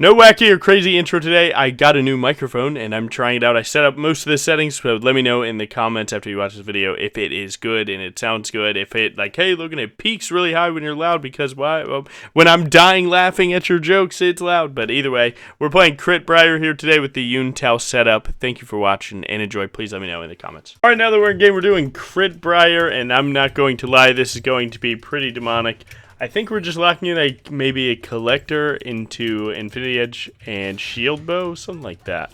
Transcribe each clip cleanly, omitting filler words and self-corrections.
No wacky or crazy intro today. I got a new microphone and I'm trying it out. I set up most of the settings, so let me know in the comments after you watch this video if it is good and it sounds good. If it, like, hey, look, it peaks really high when you're loud because why? Well, when I'm dying laughing at your jokes, it's loud. But either way, we're playing Crit Briar here today with the Unitao setup. Thank you for watching and enjoy. Please let me know in the comments. All right, now that we're in game, we're doing Crit Briar, and I'm not going to lie, this is going to be pretty demonic. I think we're just locking in maybe a collector into Infinity Edge and Shield Bow, something like that.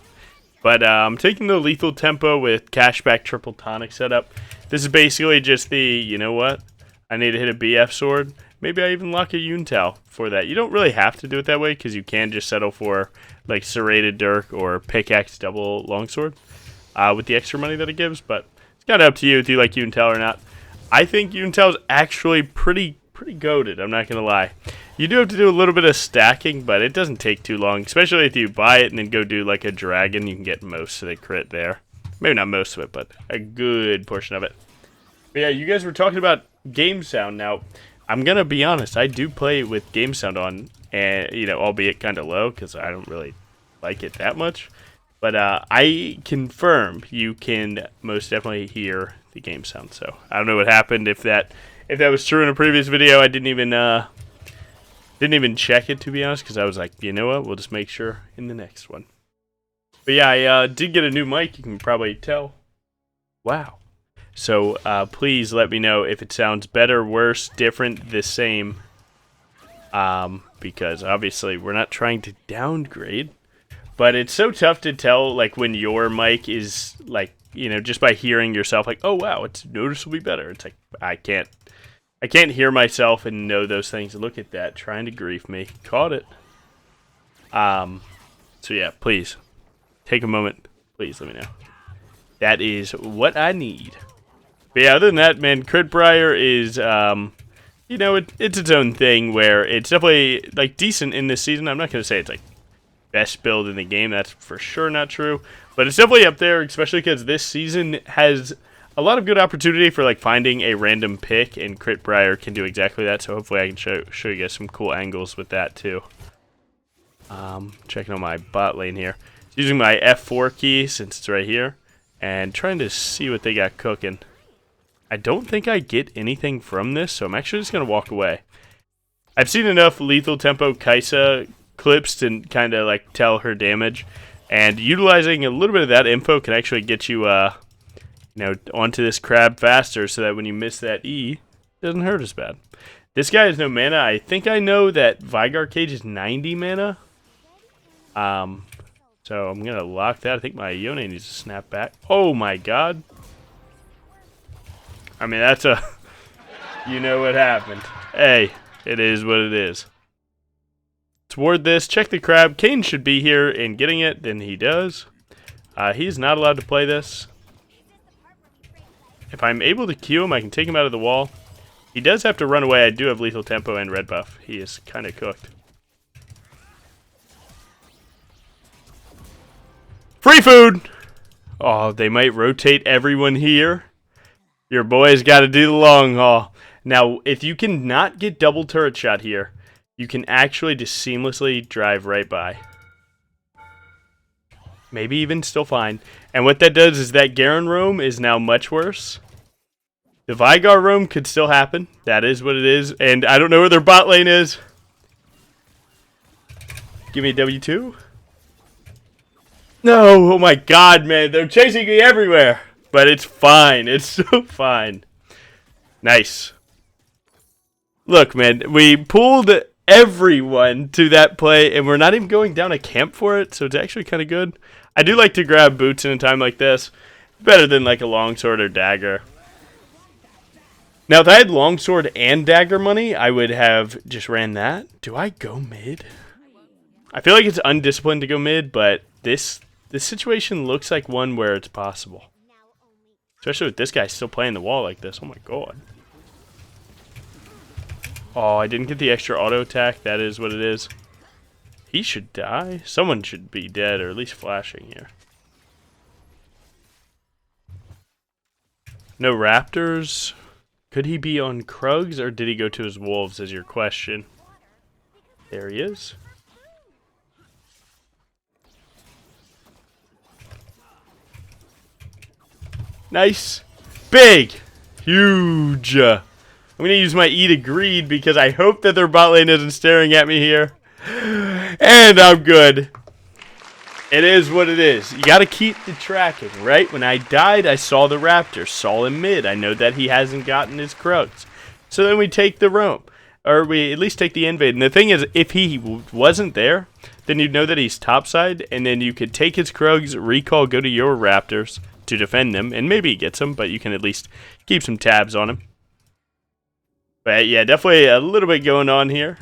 But I'm taking the lethal tempo with cashback triple tonic setup. This is basically just the, you know what, I need to hit a BF sword. Maybe I even lock a Unitao for that. You don't really have to do it that way because you can just settle for like Serrated Dirk or Pickaxe double longsword with the extra money that it gives. But it's kind of up to you if you like Unitao or not. I think Unitao is actually pretty goated, I'm not gonna lie. You do have to do a little bit of stacking, but it doesn't take too long, especially if you buy it and then go do like a dragon. You can get most of the crit there. Maybe not most of it, but a good portion of it. But yeah, you guys were talking about game sound. Now, I'm gonna be honest, I do play with game sound on, and you know, albeit kind of low because I don't really like it that much. But I confirm you can most definitely hear the game sound. So I don't know what happened if that was true in a previous video. I didn't even check it, to be honest, because I was like, you know what, we'll just make sure in the next one. But yeah, I did get a new mic, you can probably tell. Wow. So please let me know if it sounds better, worse, different, the same. Because obviously we're not trying to downgrade. But it's so tough to tell, like, when your mic is, like, you know, just by hearing yourself, like, oh wow, it's noticeably better. It's like, I can't hear myself and know those things. Look at that, trying to grief me. Caught it. So yeah, please take a moment. Please let me know. That is what I need. But yeah, other than that, man, Crit Briar is, you know, it's its own thing where it's definitely like decent in this season. I'm not gonna say it's like best build in the game. That's for sure not true. But it's definitely up there, especially because this season has a lot of good opportunity for like finding a random pick, and Crit Briar can do exactly that. So hopefully I can show you guys some cool angles with that too. Checking on my bot lane here, using my F4 key since it's right here, and trying to see what they got cooking. I don't think I get anything from this, so I'm actually just gonna walk away. I've seen enough lethal tempo Kaisa clips to kind of like tell her damage, and utilizing a little bit of that info can actually get you you know, onto this crab faster, so that when you miss that E, it doesn't hurt as bad. This guy has no mana. I think I know that Vigar Cage is 90 mana. So I'm gonna lock that. I think my Yone needs to snap back. Oh my god. I mean, that's a you know what happened. Hey, it is what it is. Toward this, check the crab. Kane should be here and getting it, then he does. He's not allowed to play this. If I'm able to Q him, I can take him out of the wall. He does have to run away. I do have lethal tempo and red buff. He is kind of cooked. Free food! Oh, they might rotate everyone here. Your boy's got to do the long haul. Now, if you can not get double turret shot here, you can actually just seamlessly drive right by. Maybe even still fine. And what that does is that Garen roam is now much worse. The Vigar roam could still happen. That is what it is. And I don't know where their bot lane is. Give me a W2. No, oh my god, man. They're chasing me everywhere. But it's fine. It's so fine. Nice. Look, man. We pulled everyone to that play, and we're not even going down a camp for it, so it's actually kind of good. I do like to grab boots in a time like this. Better than like a longsword or dagger. Now, if I had longsword and dagger money, I would have just ran that. Do I go mid? I feel like it's undisciplined to go mid, but this situation looks like one where it's possible. Especially with this guy still playing the wall like this. Oh my god. Oh, I didn't get the extra auto attack. That is what it is. He should die. Someone should be dead, or at least flashing here. No raptors. Could he be on Krugs, or did he go to his wolves, is your question. There he is. Nice. Big. Huge. I'm going to use my E to greed because I hope that their bot lane isn't staring at me here. And I'm good. It is what it is. You got to keep the tracking, right? When I died, I saw the Raptor, saw him mid. I know that he hasn't gotten his Krugs. So then we take the roam. Or we at least take the invade. And the thing is, if he wasn't there, then you'd know that he's topside. And then you could take his Krugs, recall, go to your Raptors to defend them. And maybe he gets them, but you can at least keep some tabs on him. But yeah, definitely a little bit going on here.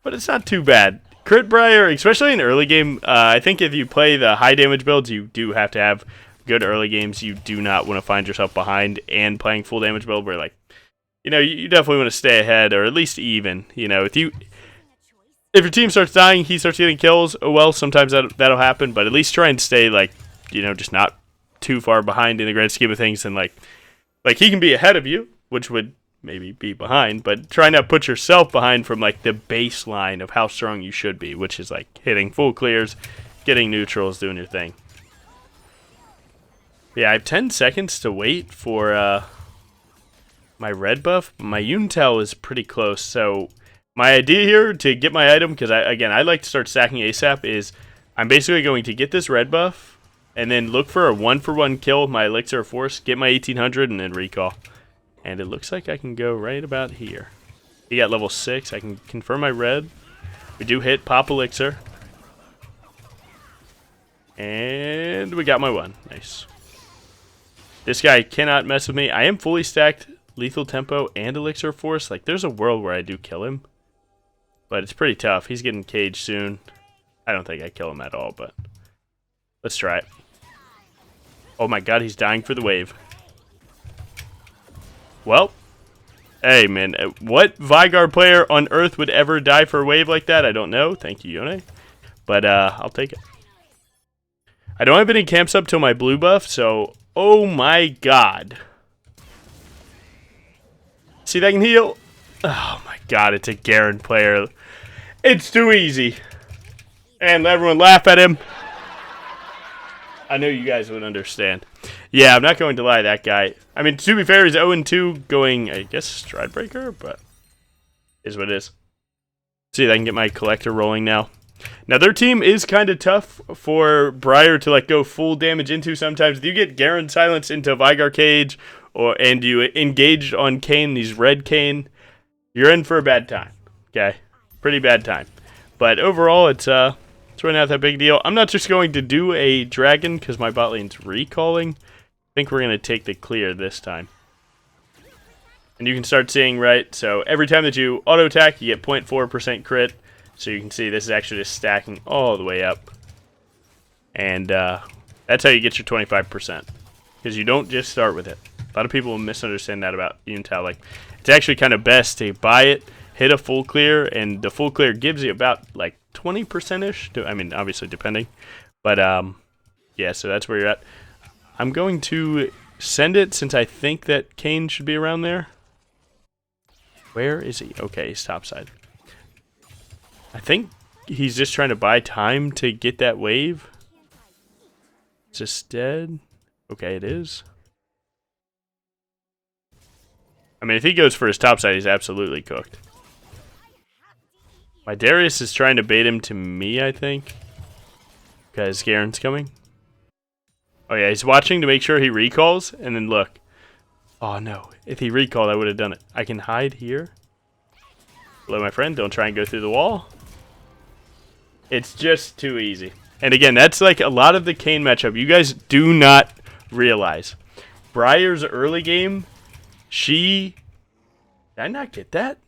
But it's not too bad. Crit Briar, especially in early game, I think if you play the high damage builds, you do have to have good early games. You do not want to find yourself behind and playing full damage build where, like, you know, you definitely want to stay ahead or at least even. You know, if your team starts dying, he starts getting kills, oh well, sometimes that'll happen, but at least try and stay, like, you know, just not too far behind in the grand scheme of things. And, like he can be ahead of you, which would maybe be behind, but try not to put yourself behind from like the baseline of how strong you should be, which is like hitting full clears, getting neutrals, doing your thing. Yeah, I have 10 seconds to wait for my red buff. My Unitel is pretty close, so my idea here to get my item, because I like to start stacking ASAP, is I'm basically going to get this red buff and then look for a 1-for-1 kill with my Elixir of Force, get my 1800, and then recall. And it looks like I can go right about here. He got level 6. I can confirm my red. We do hit pop elixir. And we got my 1. Nice. This guy cannot mess with me. I am fully stacked lethal tempo and elixir force. Like, there's a world where I do kill him. But it's pretty tough. He's getting caged soon. I don't think I kill him at all, but let's try it. Oh my god, he's dying for the wave. Well, hey man, what Vigard player on earth would ever die for a wave like that? I don't know. Thank you, Yone. But I'll take it. I don't have any camps up till my blue buff, so oh my god. See that can heal? Oh my god, it's a Garen player. It's too easy. And everyone laugh at him. I know you guys would understand. Yeah, I'm not going to lie, that guy. I mean, to be fair, he's 0-2 going, I guess, Stride Breaker, but is what it is. See if I can get my collector rolling now. Now, their team is kind of tough for Briar to, like, go full damage into sometimes. If you get Garen Silence into Vigar Cage, and you engage on Kayn, these red Kayn, you're in for a bad time. Okay? Pretty bad time. But overall, it's really not that big deal. I'm not just going to do a dragon because my bot lane's recalling. I think we're going to take the clear this time. And you can start seeing, right, so every time that you auto attack, you get 0.4% crit. So you can see this is actually just stacking all the way up. And that's how you get your 25%. Because you don't just start with it. A lot of people misunderstand that about Unital. Like, it's actually kind of best to buy it, hit a full clear, and the full clear gives you about like 20%ish. I mean, obviously depending, but yeah. So that's where you're at. I'm going to send it since I think that Kayn should be around there. Where is he? Okay, he's topside. I think he's just trying to buy time to get that wave. Is this dead? Okay, it is. I mean, if he goes for his topside, he's absolutely cooked. My Darius is trying to bait him to me, I think. Because Garen's coming. Oh yeah, he's watching to make sure he recalls, and then look. Oh no, if he recalled, I would have done it. I can hide here. Hello, my friend, don't try and go through the wall. It's just too easy. And again, that's like a lot of the Kayn matchup. You guys do not realize. Briar's early game, did I not get that?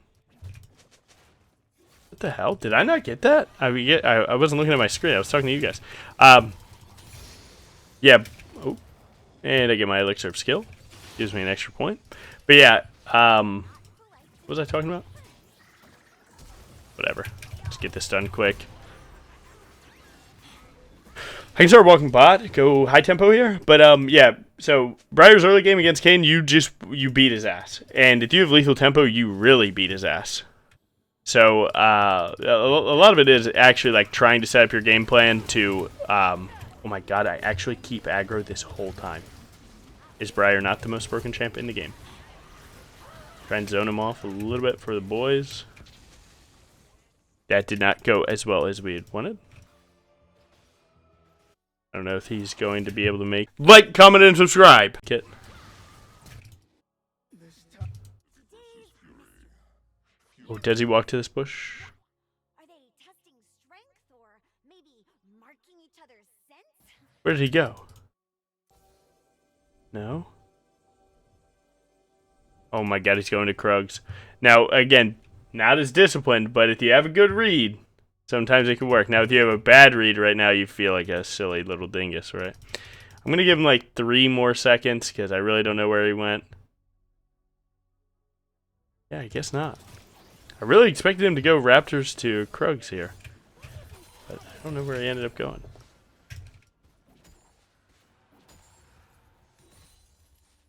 What the hell? Did I not get that? I wasn't looking at my screen. I was talking to you guys. Yeah. Oh. And I get my elixir of skill. Gives me an extra point. But yeah, what was I talking about? Whatever. Let's get this done quick. I can start walking bot, go high tempo here, but yeah. So Briar's early game against Kayn, you beat his ass, and if you have lethal tempo, you really beat his ass. So a lot of it is actually like trying to set up your game plan to. Oh my god, I actually keep aggro this whole time. Is Briar not the most broken champ in the game? Try and zone him off a little bit for the boys. That did not go as well as we had wanted. I don't know if he's going to be able to make... Like, comment, and subscribe! Kit. Oh, does he walk to this bush? Are they testing strength or maybe marking each other's scent? Where did he go? No? Oh my god, he's going to Krugs. Now, again, not as disciplined, but if you have a good read, sometimes it can work. Now, if you have a bad read right now, you feel like a silly little dingus, right? I'm going to give him like 3 more seconds because I really don't know where he went. Yeah, I guess not. I really expected him to go Raptors to Krugs here. But I don't know where he ended up going.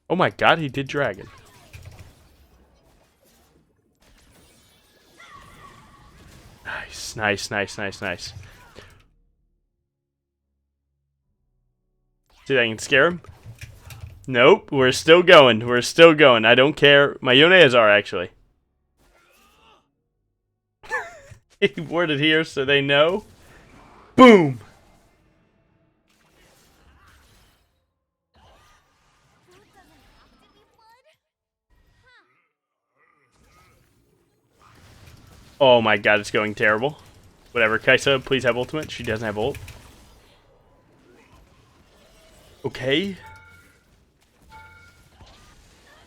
Oh my god, he did Dragon. Nice, nice, nice, nice, nice. See if I can scare him. Nope, we're still going. We're still going. I don't care. My Yoneas are actually. He worded here so they know. Boom! Oh my god, it's going terrible. Whatever, Kaisa, please have ultimate. She doesn't have ult. Okay.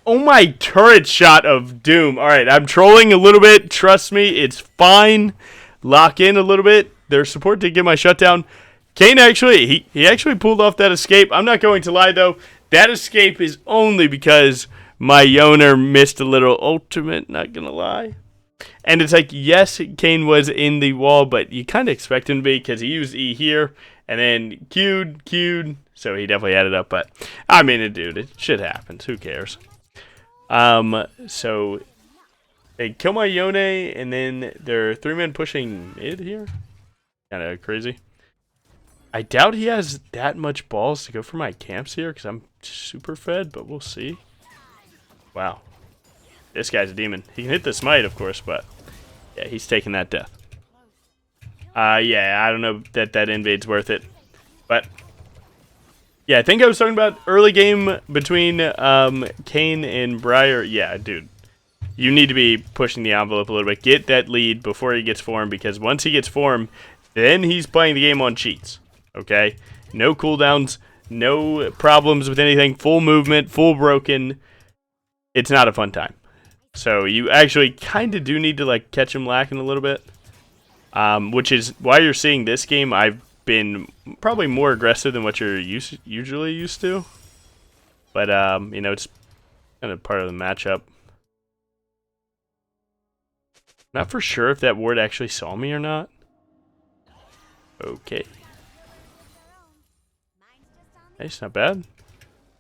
Oh my turret shot of doom. Alright, I'm trolling a little bit. Trust me, it's fine. Lock in a little bit. Their support did get my shutdown. Kayn actually, he actually pulled off that escape. I'm not going to lie though. That escape is only because my Yoner missed a little ultimate, not gonna lie. And it's like, yes, Kayn was in the wall, but you kind of expect him to be because he used E here and then Q'd. So he definitely had it up, but I mean, dude, it shit happens. Who cares? So they kill my Yone, and then they're 3-man pushing mid here. Kind of crazy. I doubt he has that much balls to go for my camps here because I'm super fed, but we'll see. Wow. This guy's a demon. He can hit the smite, of course, but yeah, he's taking that death. Yeah, I don't know that that invade's worth it, but yeah, I think I was talking about early game between Kayn and Briar. Yeah, dude, you need to be pushing the envelope a little bit. Get that lead before he gets form, because once he gets form, then he's playing the game on cheats. Okay, no cooldowns, no problems with anything, full movement, full broken. It's not a fun time. So you actually kind of do need to like catch him lacking a little bit, which is why you're seeing this game. I've been probably more aggressive than what you're usually used to, but you know, it's kind of part of the matchup. Not for sure if that ward actually saw me or not. Okay. Nice, not bad.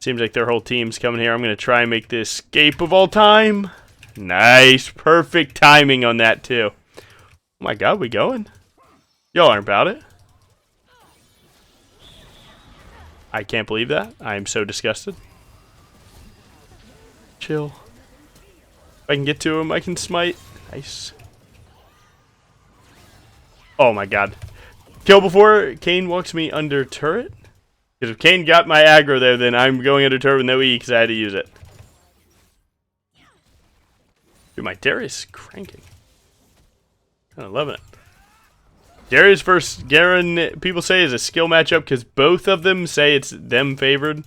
Seems like their whole team's coming here. I'm going to try and make the escape of all time. Nice. Perfect timing on that, too. Oh my god, we going? Y'all aren't about it. I can't believe that. I am so disgusted. Chill. If I can get to him, I can smite. Nice. Oh my god. Kill before Kayn walks me under turret? Because if Kayn got my aggro there, then I'm going under turret with no E because I had to use it. Dude, my Darius is cranking. Kind of loving it. Darius versus Garen, people say, is a skill matchup because both of them say it's them favored.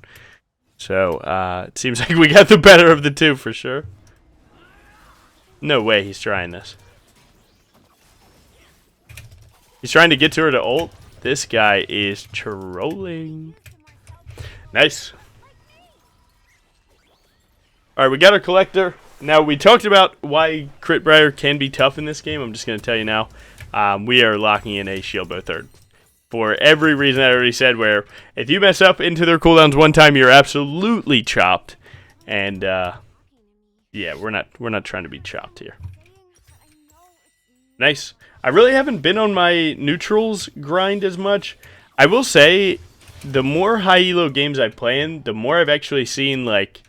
So, it seems like we got the better of the two for sure. No way he's trying this. He's trying to get to her to ult. This guy is trolling. Nice. Alright, we got our collector. Now, we talked about why Crit Briar can be tough in this game. I'm just going to tell you now. We are locking in a shield bow third. For every reason I already said, where if you mess up into their cooldowns one time, you're absolutely chopped. And, yeah, we're not trying to be chopped here. Nice. I really haven't been on my neutrals grind as much. I will say, the more high elo games I play in, the more I've actually seen, like,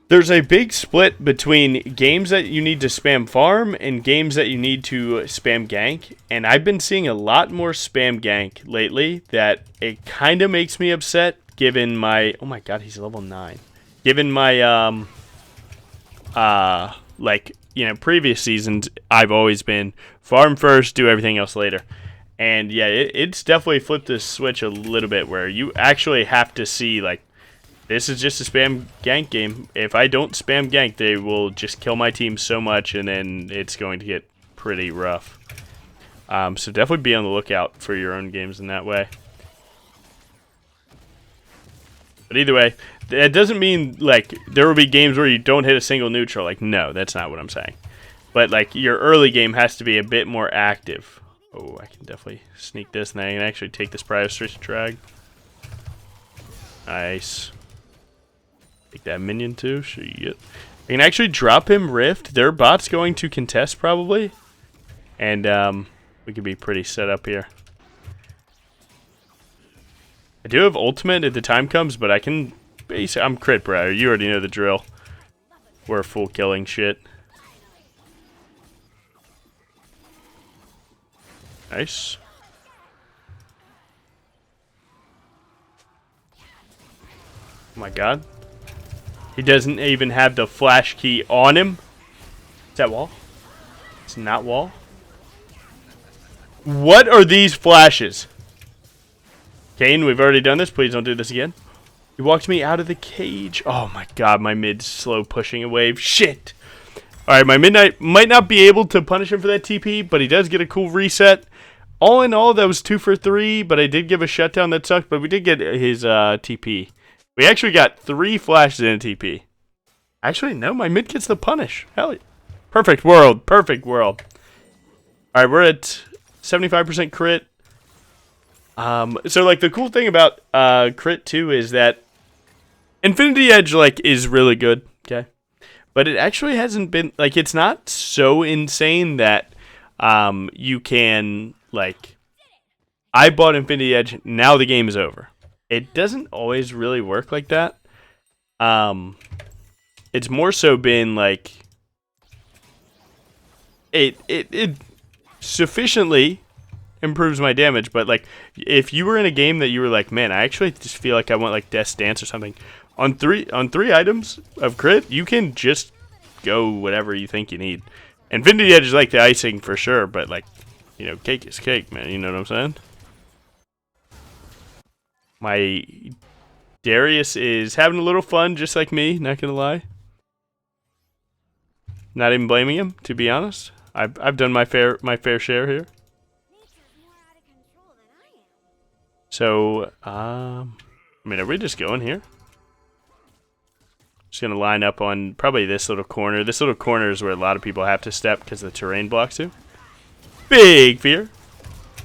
there's a big split between games that you need to spam farm and games that you need to spam gank. And I've been seeing a lot more spam gank lately that it kind of makes me upset given my... Oh my god, he's level 9. Given my, like, you know, previous seasons, I've always been farm first, do everything else later. And yeah, it's definitely flipped this switch a little bit where you actually have to see, like, this is just a spam gank game. If I don't spam gank, they will just kill my team so much, and then it's going to get pretty rough. So definitely be on the lookout for your own games in that way. But either way, that doesn't mean, like, there will be games where you don't hit a single neutral. Like, no, that's not what I'm saying. But, like, your early game has to be a bit more active. Oh, I can definitely sneak this, and I can actually take this Briar straight to drag. Nice. Take that minion too. Shit. I can actually drop him Rift. Their bot's going to contest probably. And we could be pretty set up here. I do have ultimate if the time comes, but I can basically... I'm crit Briar. You already know the drill. We're full killing shit. Nice. Oh my god. He doesn't even have the flash key on him. Is that wall? It's not wall. What are these flashes? Kane, we've already done this. Please don't do this again. He walked me out of the cage. Oh my god, my mid's slow pushing a wave. Shit. Alright, my midnight might not be able to punish him for that TP, but he does get a cool reset. All in all, that was 2 for 3, but I did give a shutdown that sucked, but we did get his TP. We actually got 3 flashes in a TP. Actually, no, my mid gets the punish. Hell yeah. Perfect world. Perfect world. Alright, we're at 75% crit. So, like, the cool thing about crit, too, is that Infinity Edge, like, is really good, okay? But it actually hasn't been, like, it's not so insane that you can, like, I bought Infinity Edge, now the game is over. It doesn't always really work like that. It's more so been like it sufficiently improves my damage, but like if you were in a game that you were like, man, I actually just feel like I want like Death's Dance or something, on three items of crit, you can just go whatever you think you need. Infinity Edge is like the icing for sure, but like, you know, cake is cake, man. You know what I'm saying? My Darius is having a little fun, just like me, not gonna lie. Not even blaming him, to be honest. I've done my fair share here. So, I mean, are we just going here? Just gonna line up on probably this little corner. This little corner is where a lot of people have to step because the terrain blocks you. Big fear.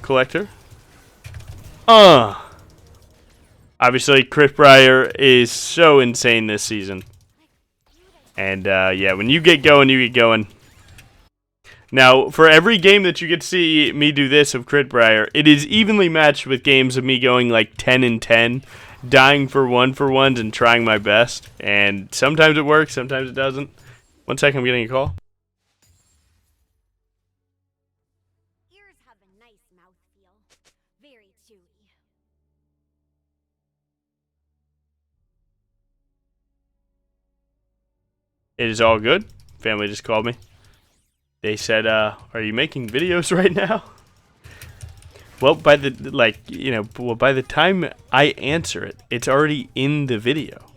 Collector. Obviously, crit Briar is so insane this season. And, yeah, when you get going, you get going. Now, for every game that you get to see me do this of crit Briar, it is evenly matched with games of me going like 10 and 10, dying for 1-for-1s and trying my best. And sometimes it works, sometimes it doesn't. 1 second, I'm getting a call. Ears have a nice mouthfeel. Very chewy. It is all good. Family just called me. They said, are you making videos right now? Well, by the, like, you know, well, by the time I answer it, it's already in the video.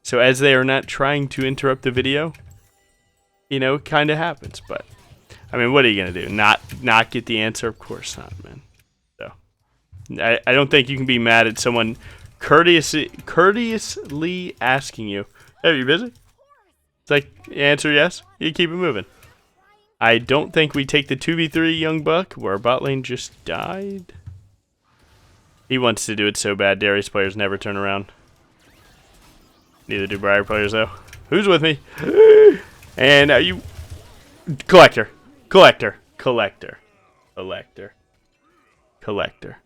So as they are not trying to interrupt the video, you know, it kind of happens. But, I mean, what are you going to do? Not get the answer? Of course not, man. So, I don't think you can be mad at someone courteously asking you, hey, are you busy? It's like, answer yes, you keep it moving. I don't think we take the 2v3 Young Buck, where our bot lane just died. He wants to do it so bad. Darius players never turn around. Neither do Briar players, though. Who's with me? And are you... Collector. Collector. Collector. Collector. Collector.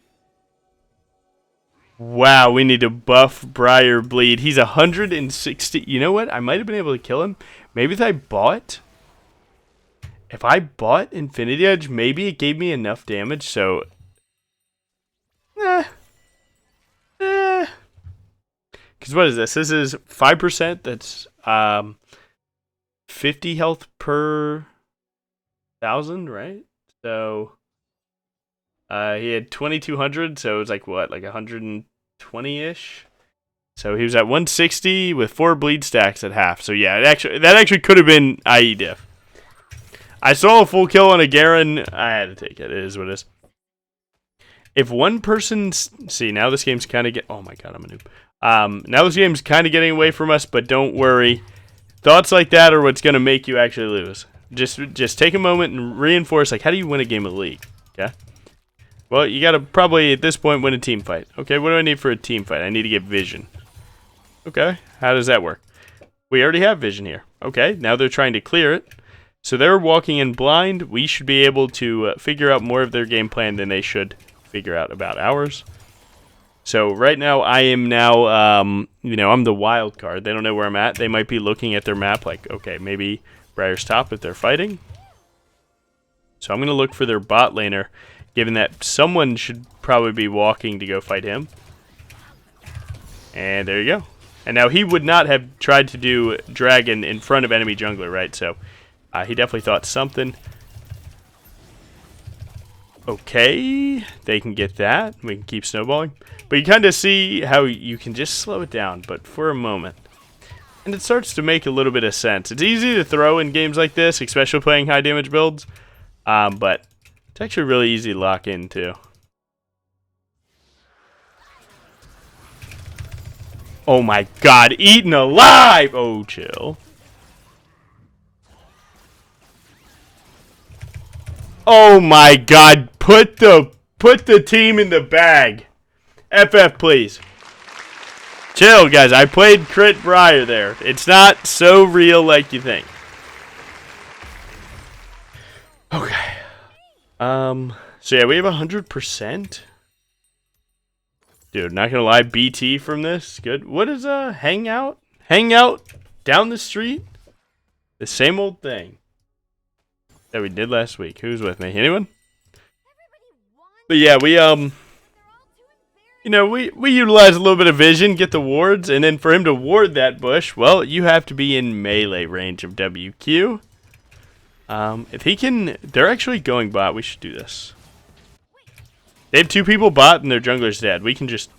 Wow, we need to buff Briar bleed. He's 160. You know what? I might have been able to kill him. Maybe if I bought... If I bought Infinity Edge, maybe it gave me enough damage, so... Because what is this? This is 5%. That's 50 health per 1,000, right? So... he had 2,200, so it was like what, like 120-ish. So he was at 160 with 4 bleed stacks at half. So yeah, that actually could have been IE diff. I saw a full kill on a Garen. I had to take it. It is what it is. If one person, see, now this game's kind of oh my god, I'm a noob. Now this game's kind of getting away from us, but don't worry. Thoughts like that are what's gonna make you actually lose. Just take a moment and reinforce, like, how do you win a game of League? Okay. Well, you gotta probably, at this point, win a team fight. Okay, what do I need for a team fight? I need to get vision. Okay, how does that work? We already have vision here. Okay, now they're trying to clear it. So they're walking in blind. We should be able to figure out more of their game plan than they should figure out about ours. So right now, I am now, I'm the wild card. They don't know where I'm at. They might be looking at their map like, okay, maybe Briar's top if they're fighting. So I'm going to look for their bot laner, given that someone should probably be walking to go fight him. And there you go. And now he would not have tried to do dragon in front of enemy jungler, right? So he definitely thought something. Okay, they can get that. We can keep snowballing. But you kind of see how you can just slow it down, but for a moment. And it starts to make a little bit of sense. It's easy to throw in games like this, especially playing high damage builds. But it's actually really easy to lock in, too. Oh my god, eaten alive! Oh, chill. Oh my god, put the team in the bag. FF, please. Chill, guys. I played Crit Briar there. It's not so real like you think. Okay. So yeah, we have 100%. Dude, not gonna lie, BT from this. Good. What is hangout? Hangout down the street? The same old thing that we did last week. Who's with me? Anyone? But yeah, we we utilize a little bit of vision, get the wards, and then for him to ward that bush, well, you have to be in melee range of WQ. If he can, they're actually going bot. We should do this. They have 2 people bot and their jungler's dead. We can just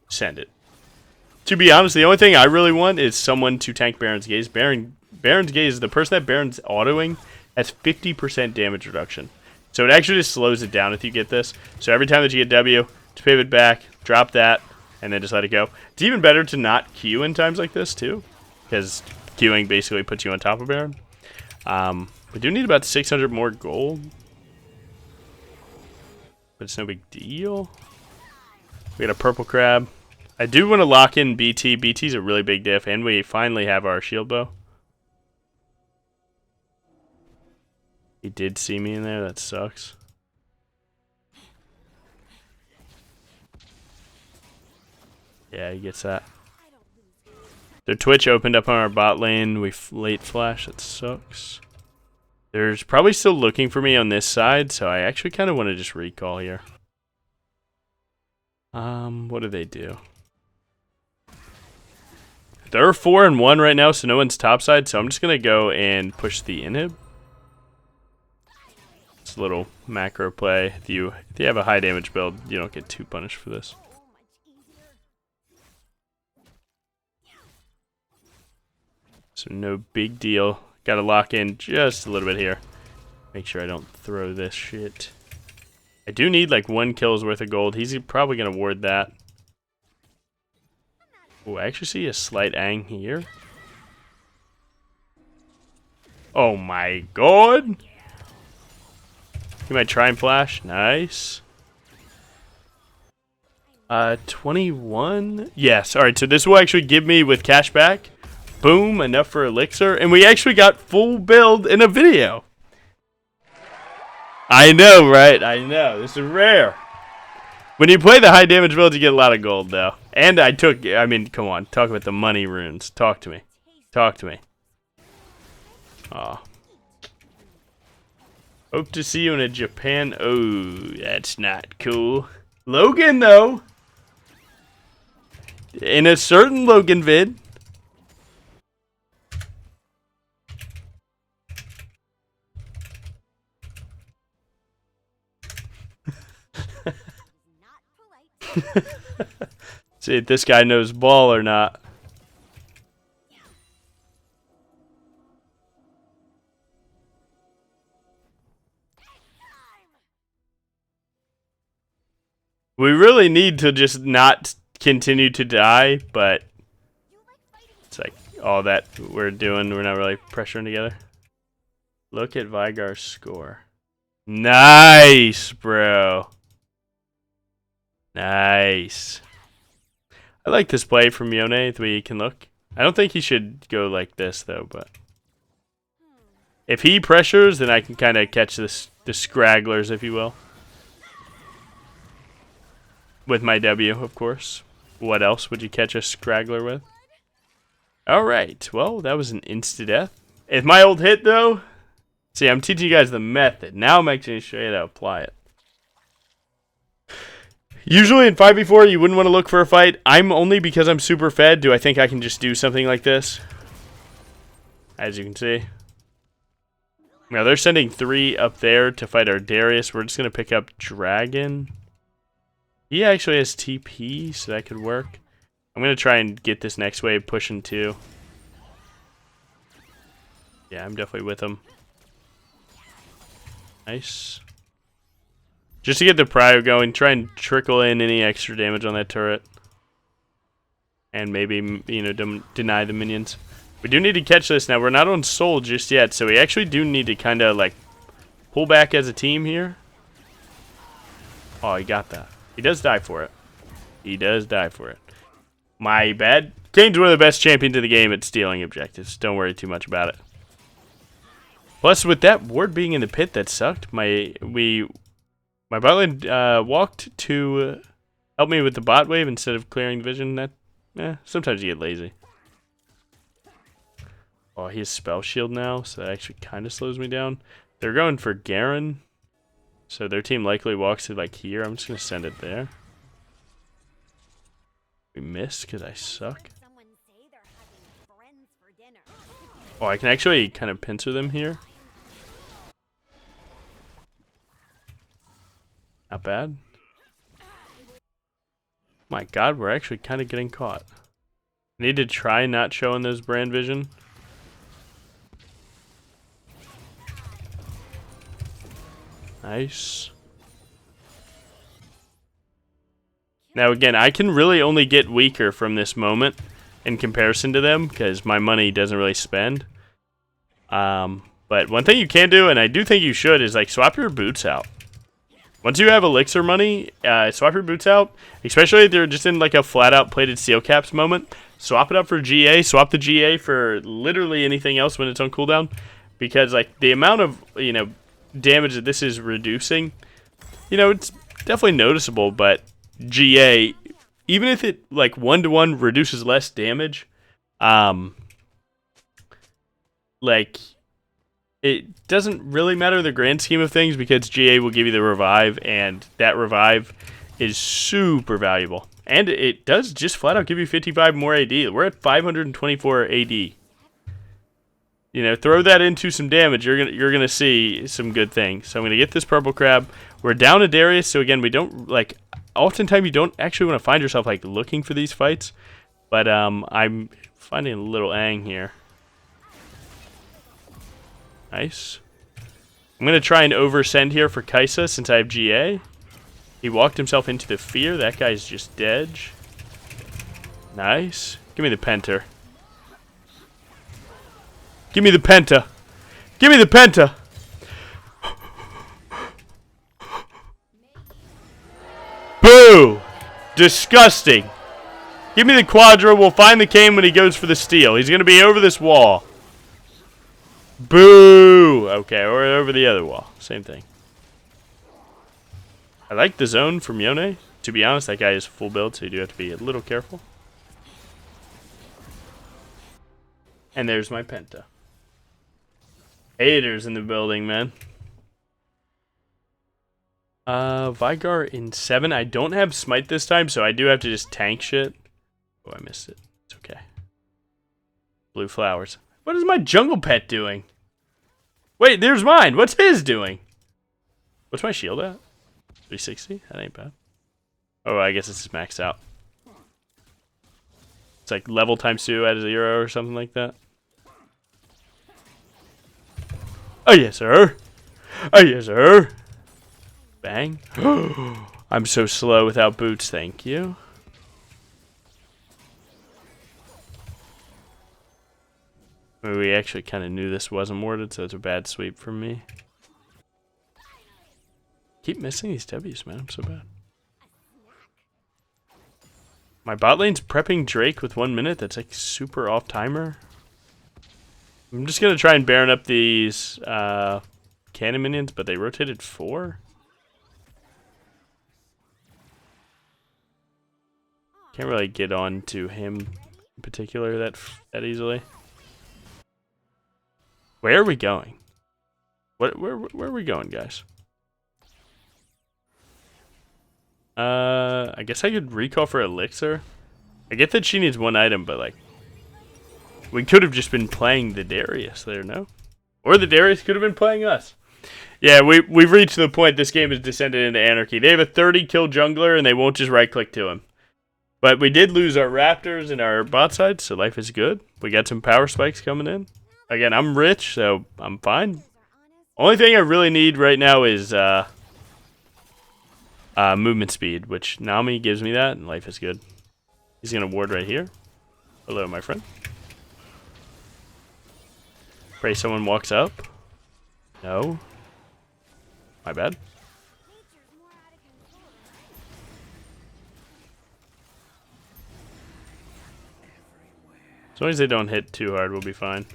send it. To be honest, the only thing I really want is someone to tank Baron's Gaze. Baron's Gaze, the person that Baron's autoing, has 50% damage reduction. So it actually just slows it down if you get this. So every time that you get W, just pivot back, drop that, and then just let it go. It's even better to not Q in times like this, too. Because Qing basically puts you on top of Baron. We do need about 600 more gold. But it's no big deal. We got a purple crab. I do want to lock in BT. BT's a really big diff, and we finally have our shield bow. He did see me in there. That sucks. Yeah, he gets that. Their Twitch opened up on our bot lane. We late flash. That sucks. They're probably still looking for me on this side, so I actually kind of want to just recall here. What do they do? They're 4-1 right now, so no one's topside, so I'm just going to go and push the inhib. It's a little macro play. If you have a high damage build, you don't get too punished for this. So no big deal. Gotta lock in just a little bit here. Make sure I don't throw this shit. I do need like 1 kill's worth of gold. He's probably gonna ward that. Oh, I actually see a slight ang here. Oh my god! He might try and flash. Nice. 21? Yes, alright, so this will actually give me with cash back. Boom, enough for elixir. And we actually got full build in a video. I know, right? I know. This is rare. When you play the high damage build, you get a lot of gold, though. And I mean, come on. Talk about the money runes. Talk to me. Talk to me. Aw. Hope to see you in a Japan. Oh, that's not cool. Logan, though. In a certain Logan vid. See if this guy knows ball or not. We really need to just not continue to die, but it's like all that we're doing, we're not really pressuring together. Look at Vigar's score. Nice, bro. Nice. I like this play from Yone, the way he can look. I don't think he should go like this, though, but if he pressures, then I can kind of catch the scragglers, if you will. With my W, of course. What else would you catch a scraggler with? Alright, well, that was an insta-death. If my old hit, though... See, I'm teaching you guys the method. Now I'm actually show you how to apply it. Usually in 5v4, you wouldn't want to look for a fight. I'm only because I'm super fed, do I think I can just do something like this. As you can see. Now, they're sending 3 up there to fight our Darius. We're just going to pick up Dragon. He actually has TP, so that could work. I'm going to try and get this next wave pushing too. Yeah, I'm definitely with him. Nice. Just to get the prio going, try and trickle in any extra damage on that turret. And maybe, you know, deny the minions. We do need to catch this now. We're not on soul just yet, so we actually do need to kind of, like, pull back as a team here. Oh, he got that. He does die for it. He does die for it. My bad. Kane's one of the best champions in the game at stealing objectives. Don't worry too much about it. Plus, with that ward being in the pit, that sucked. My bot lane walked to help me with the bot wave instead of clearing the vision. That sometimes you get lazy. Oh, he has spell shield now, so that actually kind of slows me down. They're going for Garen, so their team likely walks to like here. I'm just gonna send it there. We missed because I suck. Oh, I can actually kind of pincer them here. Not bad. My god, we're actually kind of getting caught. I need to try not showing those brand vision. Nice. Now again, I can really only get weaker from this moment in comparison to them because my money doesn't really spend. But one thing you can do, and I do think you should, is like swap your boots out. Once you have elixir money, swap your boots out, especially if they're just in like a flat out plated steel caps moment. Swap it up for GA, swap the GA for literally anything else when it's on cooldown, because like the amount of, you know, damage that this is reducing, you know, it's definitely noticeable, but GA, even if it like 1-to-1 reduces less damage, like it doesn't really matter in the grand scheme of things because GA will give you the revive, and that revive is super valuable. And it does just flat out give you 55 more AD. We're at 524 AD. You know, throw that into some damage, you're gonna see some good things. So I'm gonna get this purple crab. We're down to Darius, so again, we don't like. Oftentimes, you don't actually want to find yourself like looking for these fights, but I'm finding a little ang here. Nice. I'm gonna try and oversend here for Kaisa since I have GA. He walked himself into the fear. That guy's just dead. Nice. Give me the penta. Give me the penta. Give me the penta. Boo! Disgusting. Give me the quadra. We'll find the Kane when he goes for the steal. He's going to be over this wall. Boo! Okay, or over the other wall. Same thing. I like the zone from Yone. to be honest, that guy is full build, so you do have to be a little careful. And there's my Penta. Haters in the building, man. Vigar in 7. I don't have Smite this time, so I do have to just tank shit. Oh, I missed it. It's okay. Blue flowers. What is my jungle pet doing? Wait, there's mine. What's his doing? What's my shield at? 360? That ain't bad. Oh, I guess it's maxed out. It's like level times 2 at 0 or something like that. Oh, yes, sir. Oh, yes, sir. Bang. I'm so slow without boots, thank you. Maybe we actually kind of knew this wasn't warded, so it's a bad sweep from me. Keep missing these W's, man. I'm so bad. My bot lane's prepping Drake with 1 minute. That's like super off timer. I'm just gonna try and Baron up these cannon minions, but they rotated 4. Can't really get on to him in particular that easily. Where are we going? Where are we going, guys? I guess I could recall for Elixir. I get that she needs 1 item, but like, we could have just been playing the Darius there, no? Or the Darius could have been playing us. Yeah, we've reached the point this game has descended into anarchy. They have a 30 kill jungler and they won't just right click to him. But we did lose our Raptors and our bot side, so life is good. We got some power spikes coming in. Again, I'm rich, so I'm fine. Only thing I really need right now is movement speed, which Nami gives me that, and life is good. He's gonna ward right here. Hello, my friend. Pray someone walks up. No. My bad. As long as they don't hit too hard, we'll be fine.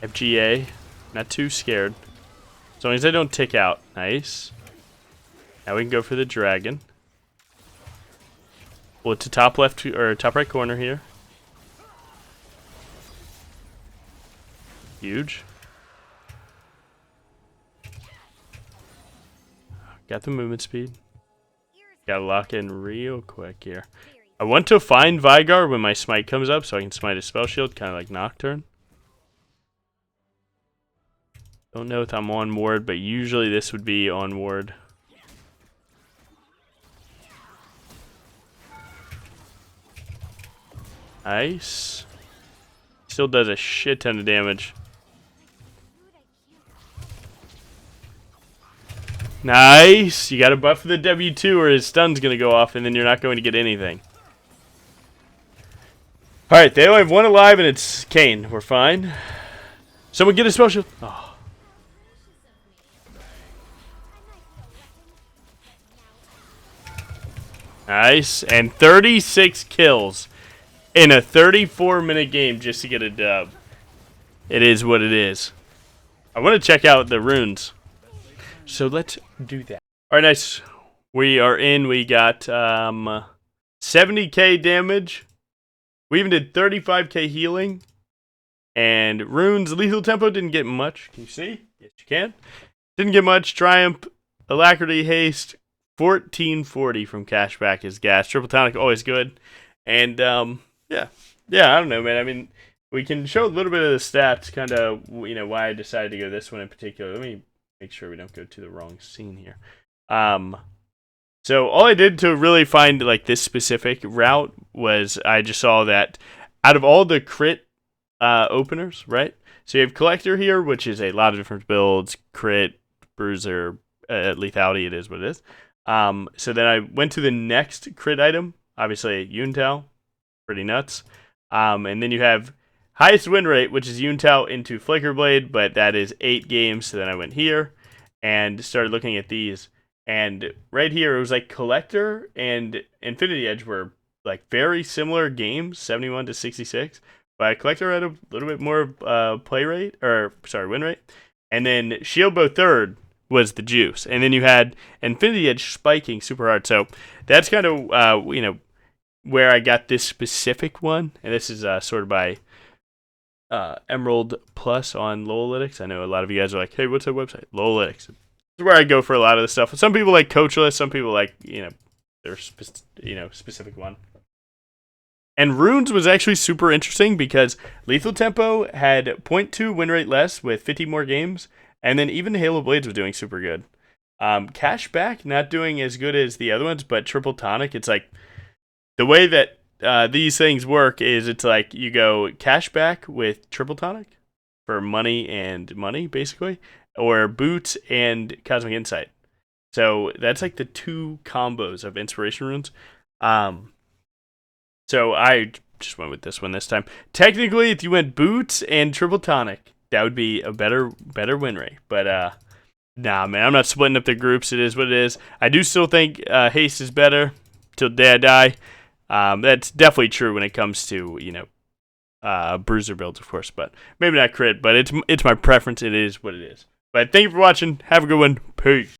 FGA. Not too scared. As long as they don't tick out. Nice. Now we can go for the dragon. Pull it to top left or top right corner here. Huge. Got the movement speed. Gotta lock in real quick here. I want to find Vigar when my smite comes up so I can smite his spell shield, kind of like Nocturne. Don't know if I'm on ward, but usually this would be on ward. Nice. Still does a shit ton of damage. Nice. You got to buff the W2 or his stun's going to go off and then you're not going to get anything. Alright, they only have 1 alive and it's Kane. We're fine. Someone get a spell shield. Oh. Nice. And 36 kills in a 34-minute game just to get a dub. It is what it is. I want to check out the runes. So let's do that. Alright, nice. We are in. We got 70k damage. We even did 35k healing. And runes, lethal tempo didn't get much. Can you see? Yes, you can. Didn't get much. Triumph, alacrity, haste, 1440 from cashback is gas. Triple tonic, always good. And yeah, I don't know, man. I mean, we can show a little bit of the stats, kind of, you know, why I decided to go this one in particular. Let me make sure we don't go to the wrong scene here. So all I did to really find like this specific route was I just saw that out of all the crit openers, right? So you have Collector here, which is a lot of different builds, crit, bruiser, lethality, it is what it is. So then I went to the next crit item, obviously Yuntal, pretty nuts. And then you have highest win rate, which is Yuntal into Flicker Blade, but that is 8 games. So then I went here and started looking at these. And right here, it was like Collector and Infinity Edge were like very similar games, 71 to 66. But Collector had a little bit more win rate. And then Shield Bow third, was the juice. And then you had Infinity Edge spiking super hard. So that's kind of, where I got this specific one. And this is sorted by Emerald Plus on Lolalytics. I know a lot of you guys are like, hey, what's that website? Lolalytics. This is where I go for a lot of the stuff. Some people like Coachless. Some people like, their specific one. And Runes was actually super interesting because Lethal Tempo had 0.2 win rate less with 50 more games, and then even Halo Blades was doing super good. Cashback not doing as good as the other ones, but Triple Tonic, it's like the way that these things work is it's like you go cashback with Triple Tonic for money and money, basically, or Boots and Cosmic Insight. So that's like the two combos of Inspiration Runes. So I just went with this one this time. Technically, if you went Boots and Triple Tonic, that would be a better win rate. But nah, man, I'm not splitting up the groups. It is what it is. I do still think Haste is better till day I die. That's definitely true when it comes to bruiser builds, of course, but maybe not crit. But it's my preference. It is what it is. But thank you for watching. Have a good one. Peace.